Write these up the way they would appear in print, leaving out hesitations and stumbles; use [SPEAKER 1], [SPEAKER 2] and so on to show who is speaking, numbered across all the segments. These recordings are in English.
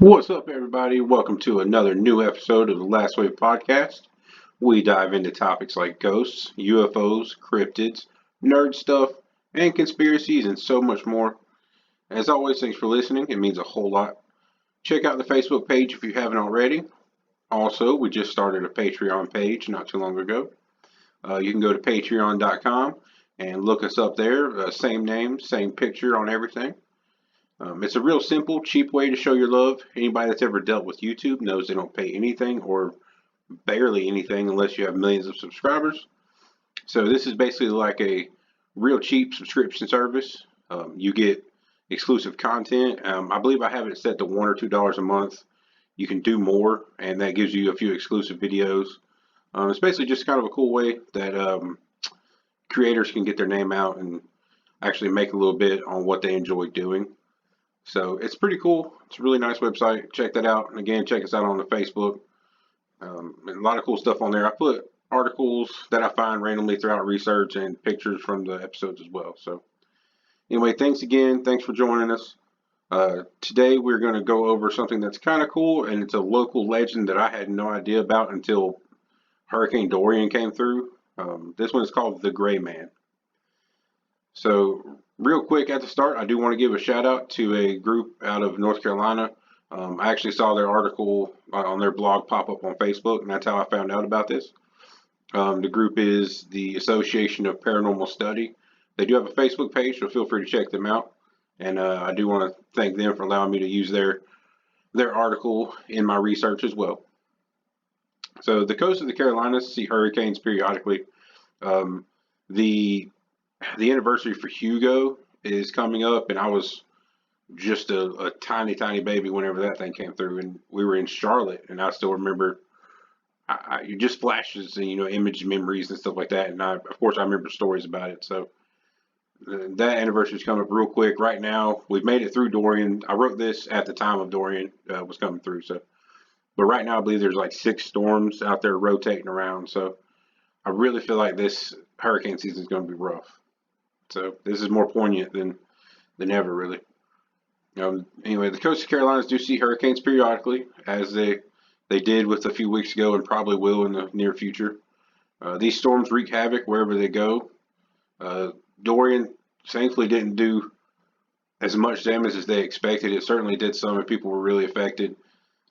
[SPEAKER 1] What's up, everybody? Welcome to another new episode of the Last Wave Podcast. We dive into topics like ghosts, UFOs, cryptids, nerd stuff, and conspiracies, and so much more. As always, thanks for listening. It means a whole lot. Check out the Facebook page if you haven't already. Also, we just started a Patreon page not too long ago. You can go to patreon.com and look us up there. Same name, same picture on everything. It's a real simple, cheap way to show your love. Anybody that's ever dealt with YouTube knows they don't pay anything or barely anything unless you have millions of subscribers. So this is basically like a real cheap subscription service. You get exclusive content. I believe I have it set to $1 or $2 a month. You can do more, and that gives you a few exclusive videos. It's basically just kind of a cool way that creators can get their name out and actually make a little bit on what they enjoy doing. So it's pretty cool. It's a really nice website. Check that out. And again, check us out on the Facebook. And a lot of cool stuff on there. I put articles that I find randomly throughout research and pictures from the episodes as well. So anyway, thanks again. Thanks for joining us. Today we're going to go over something that's kind of cool, and it's a local legend that I had no idea about until Hurricane Dorian came through. This one is called The Gray Man. So real quick at the start, I do want to give a shout out to a group out of North Carolina. I actually saw their article on their blog pop up on Facebook, and that's how I found out about this. The group is the Association of Paranormal Study. They do have a Facebook page, so feel free to check them out. And I do want to thank them for allowing me to use their article in my research as well. So the coast of the Carolinas see hurricanes periodically. The the anniversary for Hugo is coming up, and I was just a tiny, tiny baby whenever that thing came through, and we were in Charlotte, and I still remember. Just flashes and image memories and stuff like that, and of course I remember stories about it. So that anniversary is coming up real quick. Right now, we've made it through Dorian. I wrote this at the time of Dorian was coming through. So, but right now I believe there's like 6 storms out there rotating around. So I really feel like this hurricane season is going to be rough. So this is more poignant than ever, really. Anyway, the coast of Carolinas do see hurricanes periodically, as they did with a few weeks ago and probably will in the near future. These storms wreak havoc wherever they go. Dorian thankfully didn't do as much damage as they expected. It certainly did some, and people were really affected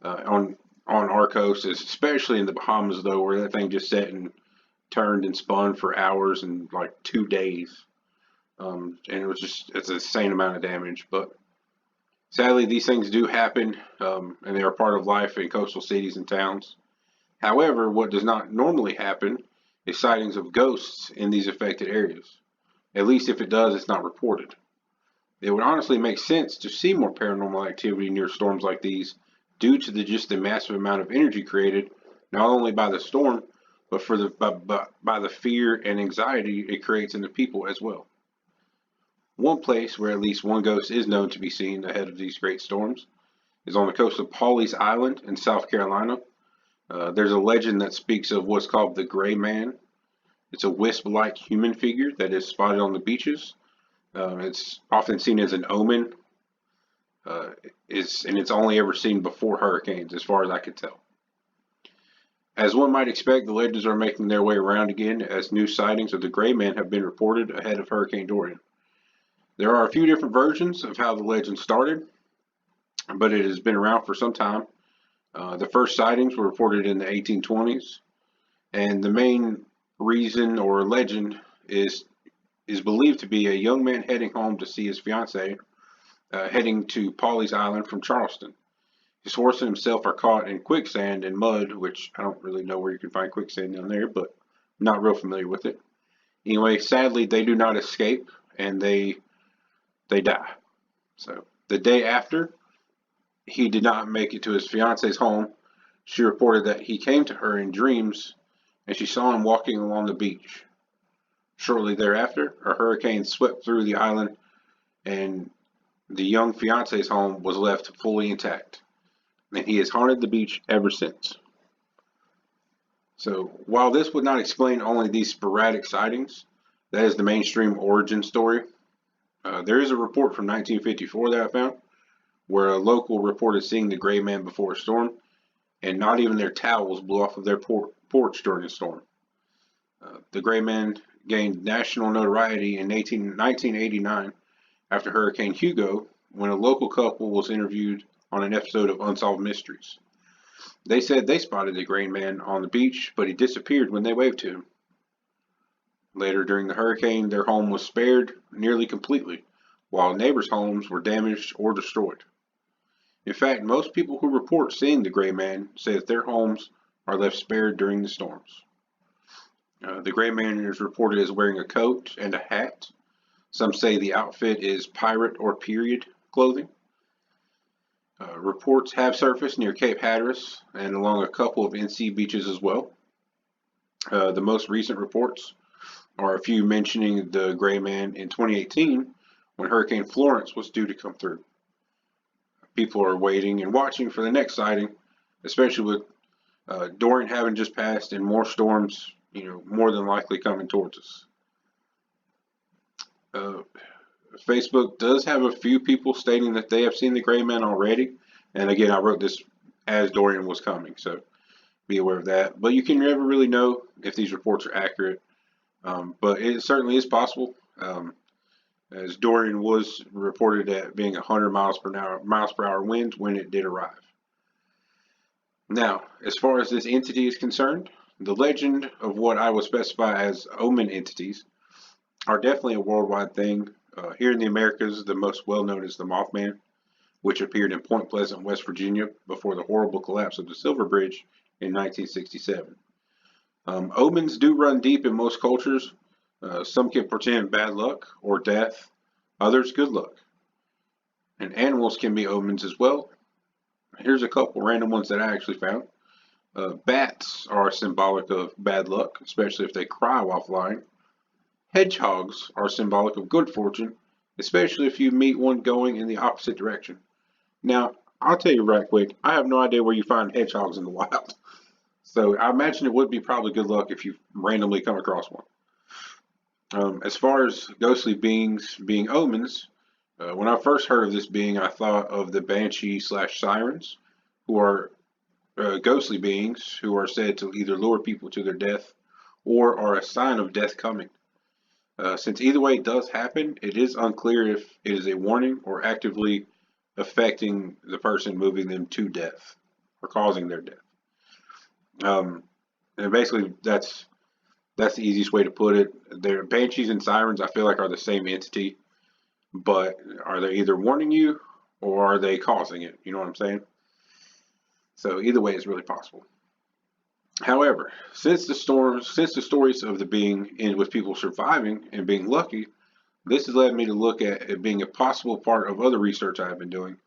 [SPEAKER 1] on our coast, especially in the Bahamas, though, where that thing just sat and turned and spun for hours and like 2 days. And it's an insane amount of damage. But sadly, these things do happen, and they are part of life in coastal cities and towns. However, what does not normally happen is sightings of ghosts in these affected areas. At least if it does, it's not reported. It would honestly make sense to see more paranormal activity near storms like these due to just the massive amount of energy created, not only by the storm, but by the fear and anxiety it creates in the people as well. One place where at least one ghost is known to be seen ahead of these great storms is on the coast of Pawleys Island in South Carolina. There's a legend that speaks of what's called the Gray Man. It's a wisp-like human figure that is spotted on the beaches. It's often seen as an omen, and it's only ever seen before hurricanes, as far as I could tell. As one might expect, the legends are making their way around again as new sightings of the Gray Man have been reported ahead of Hurricane Dorian. There are a few different versions of how the legend started, but it has been around for some time. The first sightings were reported in the 1820s, and the main reason or legend is believed to be a young man heading home to see his fiancee, heading to Pawleys Island from Charleston. His horse and himself are caught in quicksand and mud, which I don't really know where you can find quicksand down there, but I'm not real familiar with it. Anyway, sadly, they do not escape, and they die. So the day after he did not make it to his fiance's home, she reported that he came to her in dreams and she saw him walking along the beach. Shortly thereafter, a hurricane swept through the island and the young fiance's home was left fully intact. And he has haunted the beach ever since. So while this would not explain only these sporadic sightings, that is the mainstream origin story. There is a report from 1954 that I found where a local reported seeing the gray man before a storm, and not even their towels blew off of their porch during a storm. The gray man gained national notoriety in 1989 after Hurricane Hugo, when a local couple was interviewed on an episode of Unsolved Mysteries. They said they spotted the gray man on the beach, but he disappeared when they waved to him. Later during the hurricane, their home was spared nearly completely, while neighbors' homes were damaged or destroyed. In fact, most people who report seeing the gray man say that their homes are left spared during the storms. The gray man is reported as wearing a coat and a hat. Some say the outfit is pirate or period clothing. Reports have surfaced near Cape Hatteras and along a couple of NC beaches as well. The most recent reports are a few mentioning the gray man in 2018 when Hurricane Florence was due to come through. People are waiting and watching for the next sighting, especially with Dorian having just passed and more storms, more than likely coming towards us. Facebook does have a few people stating that they have seen the gray man already. And again, I wrote this as Dorian was coming, so be aware of that. But you can never really know if these reports are accurate. But it certainly is possible, as Dorian was reported at being 100 miles per hour winds when it did arrive. Now, as far as this entity is concerned, the legend of what I would specify as omen entities are definitely a worldwide thing. Here in the Americas, the most well-known is the Mothman, which appeared in Point Pleasant, West Virginia before the horrible collapse of the Silver Bridge in 1967. Omens do run deep in most cultures. Some can portend bad luck or death, others good luck. And animals can be omens as well. Here's a couple random ones that I actually found. Bats are symbolic of bad luck, especially if they cry while flying. Hedgehogs are symbolic of good fortune, especially if you meet one going in the opposite direction. Now, I'll tell you right quick, I have no idea where you find hedgehogs in the wild. So I imagine it would be probably good luck if you randomly come across one. As far as ghostly beings being omens, when I first heard of this being, I thought of the banshee/sirens, who are ghostly beings who are said to either lure people to their death or are a sign of death coming. Since either way it does happen, it is unclear if it is a warning or actively affecting the person, moving them to death or causing their death. And basically, that's the easiest way to put it. Their banshees and sirens, I feel like, are the same entity, but are they either warning you or are they causing it? You know what I'm saying? So either way is really possible. However, since the stories of the being end with people surviving and being lucky, this has led me to look at it being a possible part of other research I've been doing.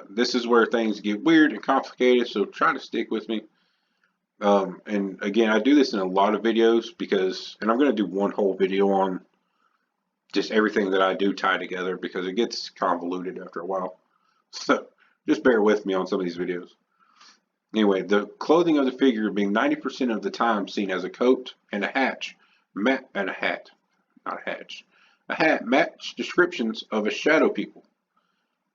[SPEAKER 1] This is where things get weird and complicated, so try to stick with me. And again, I do this in a lot of videos and I'm going to do one whole video on just everything that I do tie together because it gets convoluted after a while. So just bear with me on some of these videos. Anyway, the clothing of the figure being 90% of the time seen as a coat and a hat match descriptions of a shadow people.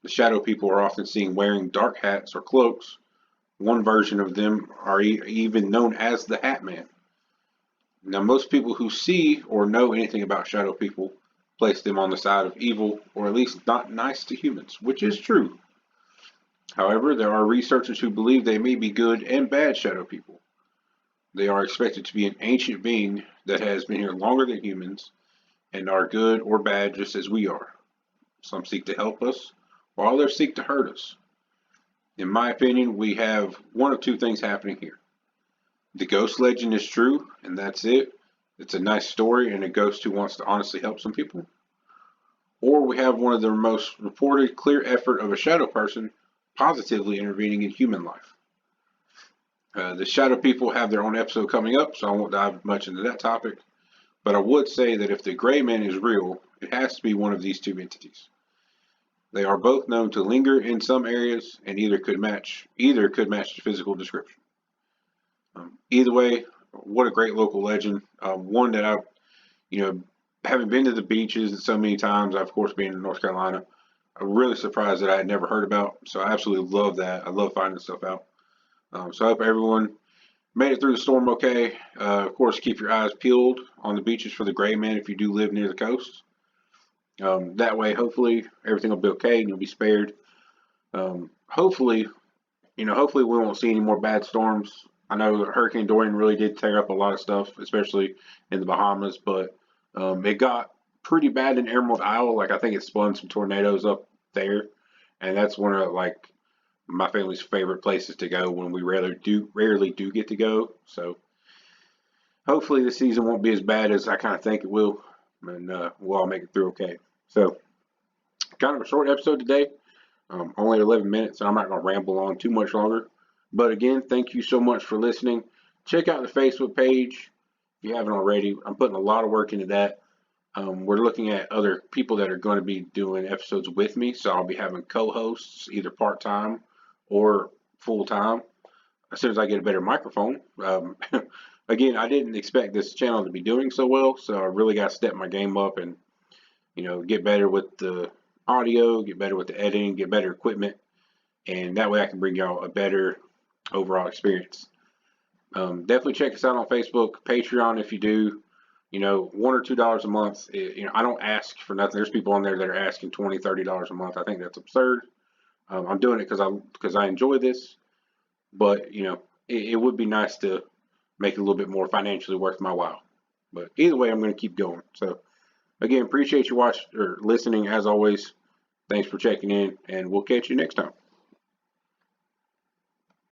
[SPEAKER 1] The shadow people are often seen wearing dark hats or cloaks. One version of them are even known as the Hat Man. Now, most people who see or know anything about shadow people place them on the side of evil, or at least not nice to humans, which is true. However, there are researchers who believe they may be good and bad shadow people. They are expected to be an ancient being that has been here longer than humans and are good or bad just as we are. Some seek to help us, while others seek to hurt us. In my opinion, we have one of two things happening here. The ghost legend is true, and that's it. It's a nice story and a ghost who wants to honestly help some people. Or we have one of the most reported clear effort of a shadow person positively intervening in human life. The shadow people have their own episode coming up, so I won't dive much into that topic. But I would say that if the gray man is real, it has to be one of these two entities. They are both known to linger in some areas, and either could match the physical description. Either way, what a great local legend. One that I've, having been to the beaches so many times, I've of course been in North Carolina. I'm really surprised that I had never heard about. So I absolutely love that. I love finding stuff out. So I hope everyone made it through the storm okay. Of course, keep your eyes peeled on the beaches for the gray man if you do live near the coast. That way, hopefully, everything will be okay and you'll be spared. Hopefully, hopefully we won't see any more bad storms. I know Hurricane Dorian really did tear up a lot of stuff, especially in the Bahamas, but it got pretty bad in Emerald Isle. Like I think it spun some tornadoes up there, and that's one of like my family's favorite places to go when we rarely do get to go. So hopefully the season won't be as bad as I kind of think it will, and we'll all make it through okay. So kind of a short episode today. Only 11 minutes, and I'm not going to ramble on too much longer. But again, thank you so much for listening. Check out the Facebook page if you haven't already. I'm putting a lot of work into that. We're looking at other people that are going to be doing episodes with me, so I'll be having co-hosts, either part-time or full-time, as soon as I get a better microphone. Again, I didn't expect this channel to be doing so well, so I really got to step my game up and get better with the audio, get better with the editing, get better equipment, and that way I can bring y'all a better overall experience. Definitely check us out on Facebook, Patreon if you do. $1 or $2 a month. I don't ask for nothing. There's people on there that are asking $20, $30 a month. I think that's absurd. I'm doing it because I enjoy this, but it would be nice to make it a little bit more financially worth my while. But either way, I'm going to keep going. So again, appreciate you watching or listening as always. Thanks for checking in, and we'll catch you next time.